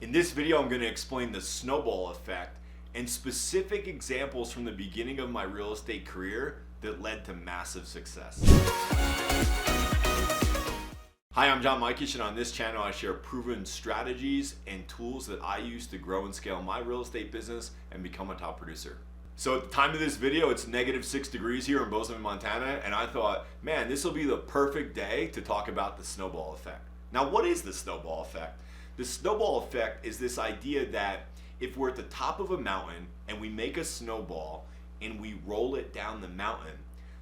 In this video, I'm going to explain the snowball effect and specific examples from the beginning of my real estate career that led to massive success. Hi, I'm Mikesh, and on this channel I share proven strategies and tools that I use to grow and scale my real estate business and become a top producer. So at the time of this video, it's -6 degrees here in Bozeman, Montana, and I thought, man, this will be the perfect day to talk about the snowball effect. Now, what is the snowball effect? The snowball effect is this idea that if we're at the top of a mountain and we make a snowball and we roll it down the mountain,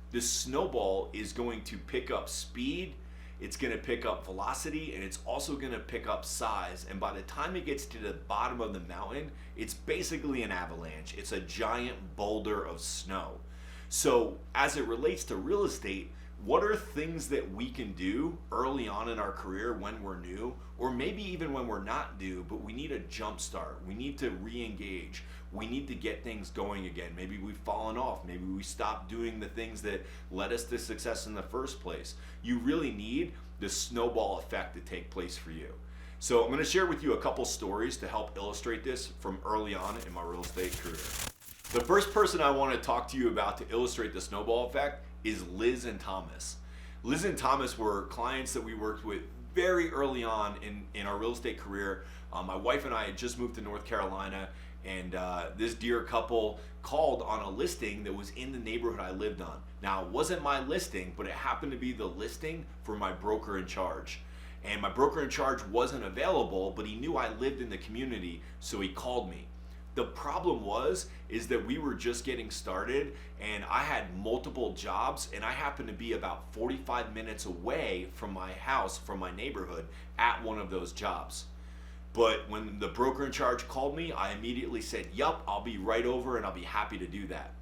the snowball is going to pick up speed, it's going to pick up velocity, and it's also going to pick up size. And by the time it gets to the bottom of the mountain, it's basically an avalanche. It's a giant boulder of snow. So as it relates to real estate, what are things that we can do early on in our career when we're new, or maybe even when we're not new, but we need a jump start? We need to re-engage. We need to get things going again. Maybe we've fallen off. Maybe we stopped doing the things that led us to success in the first place. You really need the snowball effect to take place for you. So I'm going to share with you a couple stories to help illustrate this from early on in my real estate career. The first person I want to talk to you about to illustrate the snowball effect is Liz and Thomas. Liz and Thomas were clients that we worked with very early on in our real estate career. My wife and I had just moved to North Carolina, and this dear couple called on a listing that was in the neighborhood I lived on. Now, it wasn't my listing, but it happened to be the listing for my broker in charge. And my broker in charge wasn't available, but he knew I lived in the community, so he called me. The problem is that we were just getting started, and I had multiple jobs, and I happened to be about 45 minutes away from my house, from my neighborhood, at one of those jobs. But when the broker in charge called me, I immediately said, yup, I'll be right over and I'll be happy to do that.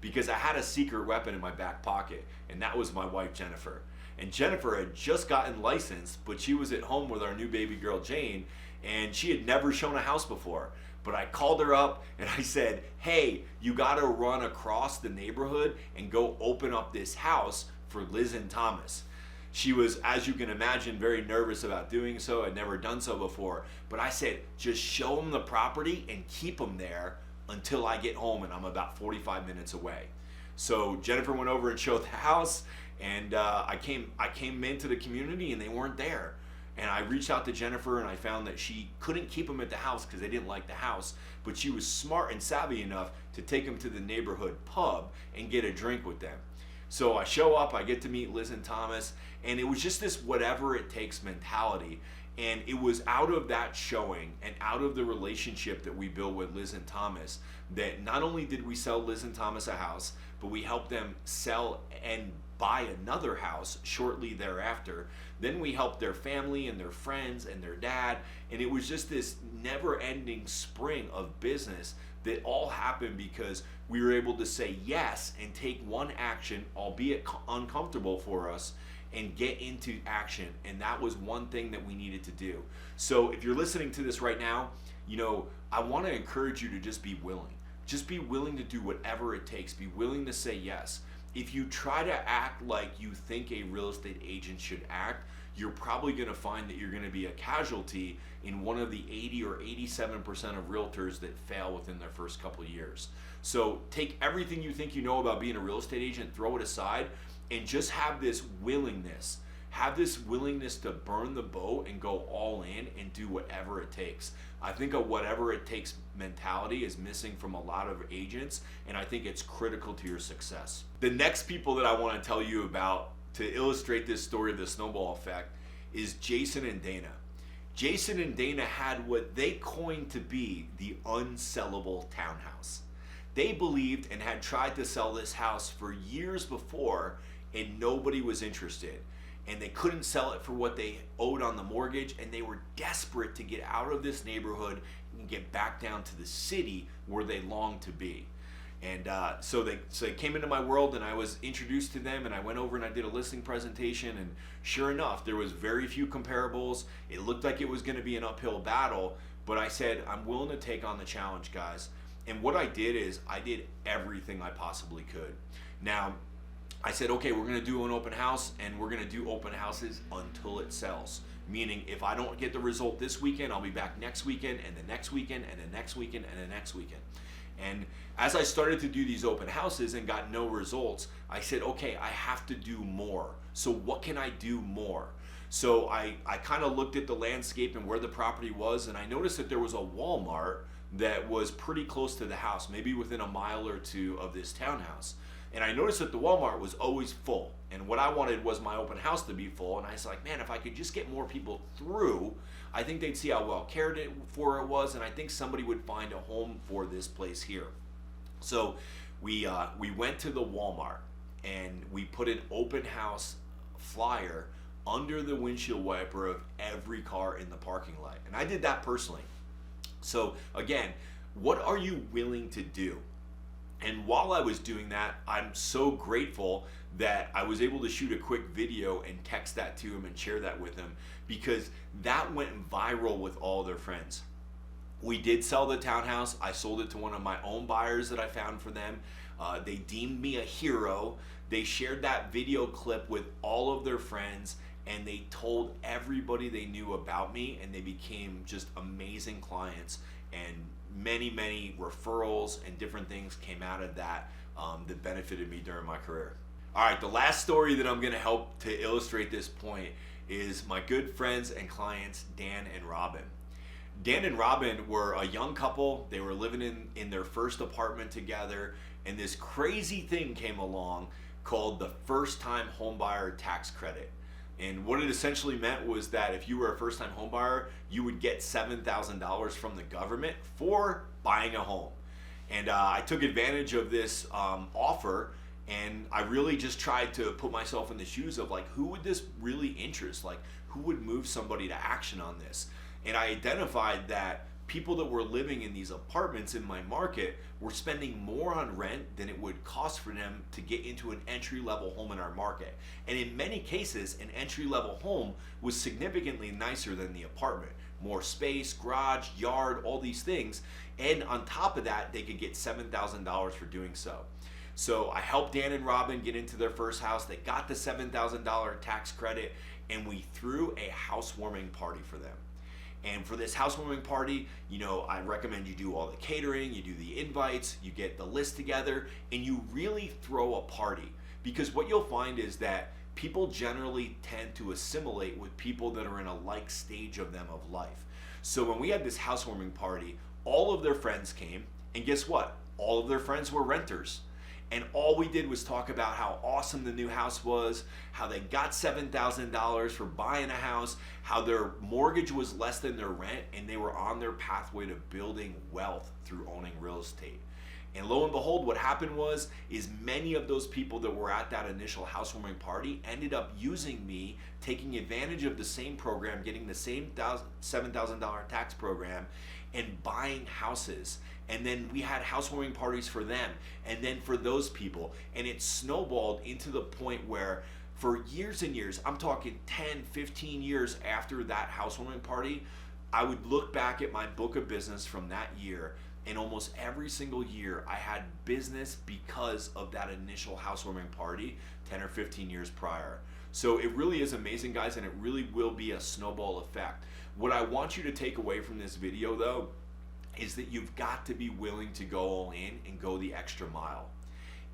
Because I had a secret weapon in my back pocket, and that was my wife, Jennifer. And Jennifer had just gotten licensed, but she was at home with our new baby girl, Jane, and she had never shown a house before. But I called her up and I said, hey, you gotta run across the neighborhood and go open up this house for Liz and Thomas. She was, as you can imagine, very nervous about doing so. I'd never done so before. But I said, just show them the property and keep them there until I get home, and I'm about 45 minutes away. So Jennifer went over and showed the house, and I came into the community and they weren't there. And I reached out to Jennifer and I found that she couldn't keep them at the house because they didn't like the house, but she was smart and savvy enough to take them to the neighborhood pub and get a drink with them. So I show up, I get to meet Liz and Thomas, and it was just this whatever it takes mentality. And it was out of that showing and out of the relationship that we built with Liz and Thomas that not only did we sell Liz and Thomas a house, but we helped them sell and buy another house shortly thereafter. Then we helped their family and their friends and their dad, and it was just this never-ending spring of business that all happened because we were able to say yes and take one action, albeit uncomfortable for us, and get into action. And that was one thing that we needed to do. So if you're listening to this right now, I want to encourage you to just be willing. Just be willing to do whatever it takes. Be willing to say yes. If you try to act like you think a real estate agent should act, you're probably going to find that you're going to be a casualty in one of the 80 or 87% of realtors that fail within their first couple of years. So take everything you think you know about being a real estate agent, throw it aside, and just have this willingness. Have this willingness to burn the boat and go all in and do whatever it takes. I think a whatever it takes mentality is missing from a lot of agents, and I think it's critical to your success. The next people that I want to tell you about to illustrate this story of the snowball effect is Jason and Dana. Jason and Dana had what they coined to be the unsellable townhouse. They believed and had tried to sell this house for years before, and nobody was interested. And they couldn't sell it for what they owed on the mortgage, and they were desperate to get out of this neighborhood and get back down to the city where they longed to be. And so they came into my world, and I was introduced to them, and I went over and I did a listing presentation, and sure enough, there was very few comparables. It looked like it was going to be an uphill battle, but I said, I'm willing to take on the challenge, guys. And what I did is I did everything I possibly could. Now, I said, okay, we're going to do an open house, and we're going to do open houses until it sells. Meaning if I don't get the result this weekend, I'll be back next weekend and the next weekend and the next weekend and the next weekend. And as I started to do these open houses and got no results, I said, okay, I have to do more. So what can I do more? So I kind of looked at the landscape and where the property was, and I noticed that there was a Walmart that was pretty close to the house, maybe within a mile or two of this townhouse. And I noticed that the Walmart was always full. And what I wanted was my open house to be full. And I was like, man, if I could just get more people through, I think they'd see how well cared for it was. And I think somebody would find a home for this place here. So we went to the Walmart and we put an open house flyer under the windshield wiper of every car in the parking lot. And I did that personally. So again, what are you willing to do? And while I was doing that, I'm so grateful that I was able to shoot a quick video and text that to him and share that with him, because that went viral with all their friends. We did sell the townhouse. I sold it to one of my own buyers that I found for them. They deemed me a hero. They shared that video clip with all of their friends, and they told everybody they knew about me, and they became just amazing clients. And many referrals and different things came out of that that benefited me during my career. All right, the last story that I'm gonna help to illustrate this point is my good friends and clients, Dan and Robin. Dan and Robin were a young couple. They were living in their first apartment together, and this crazy thing came along called the first-time homebuyer tax credit. And what it essentially meant was that if you were a first-time homebuyer, you would get $7,000 from the government for buying a home. And I took advantage of this offer, and I really just tried to put myself in the shoes of like, who would this really interest? Like, who would move somebody to action on this? And I identified that people that were living in these apartments in my market were spending more on rent than it would cost for them to get into an entry-level home in our market. And in many cases, an entry-level home was significantly nicer than the apartment. More space, garage, yard, all these things. And on top of that, they could get $7,000 for doing so. So I helped Dan and Robin get into their first house. They got the $7,000 tax credit, and we threw a housewarming party for them. And for this housewarming party, you know, I recommend you do all the catering, you do the invites, you get the list together, and you really throw a party. Because what you'll find is that people generally tend to assimilate with people that are in a like stage of them of life. So when we had this housewarming party, all of their friends came, and guess what? All of their friends were renters. And all we did was talk about how awesome the new house was, how they got $7,000 for buying a house, how their mortgage was less than their rent, and they were on their pathway to building wealth through owning real estate. And lo and behold, what happened is many of those people that were at that initial housewarming party ended up using me, taking advantage of the same program, getting the same $7,000 tax program, and buying houses. And then we had housewarming parties for them, and then for those people. And it snowballed into the point where for years and years, I'm talking 10, 15 years after that housewarming party, I would look back at my book of business from that year, and almost every single year I had business because of that initial housewarming party 10 or 15 years prior. So it really is amazing, guys, and it really will be a snowball effect. What I want you to take away from this video, though, is that you've got to be willing to go all in and go the extra mile.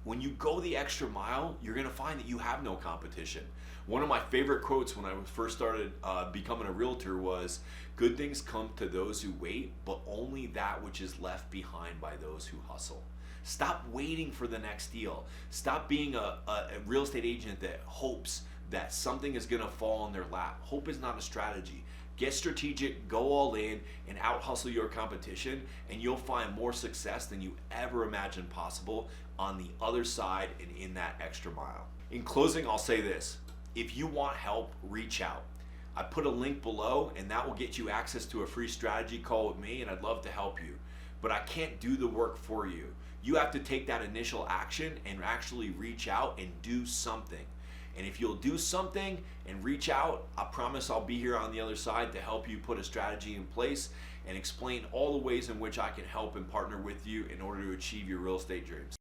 When you go the extra mile, you're gonna find that you have no competition. One of my favorite quotes when I first started becoming a realtor was, "Good things come to those who wait, but only that which is left behind by those who hustle." Stop waiting for the next deal. Stop being a real estate agent that hopes that something is gonna fall in their lap. Hope is not a strategy. Get strategic, go all in, and out hustle your competition, and you'll find more success than you ever imagined possible on the other side and in that extra mile. In closing, I'll say this. If you want help, reach out. I put a link below, and that will get you access to a free strategy call with me, and I'd love to help you. But I can't do the work for you. You have to take that initial action and actually reach out and do something. And if you'll do something and reach out, I promise I'll be here on the other side to help you put a strategy in place and explain all the ways in which I can help and partner with you in order to achieve your real estate dreams.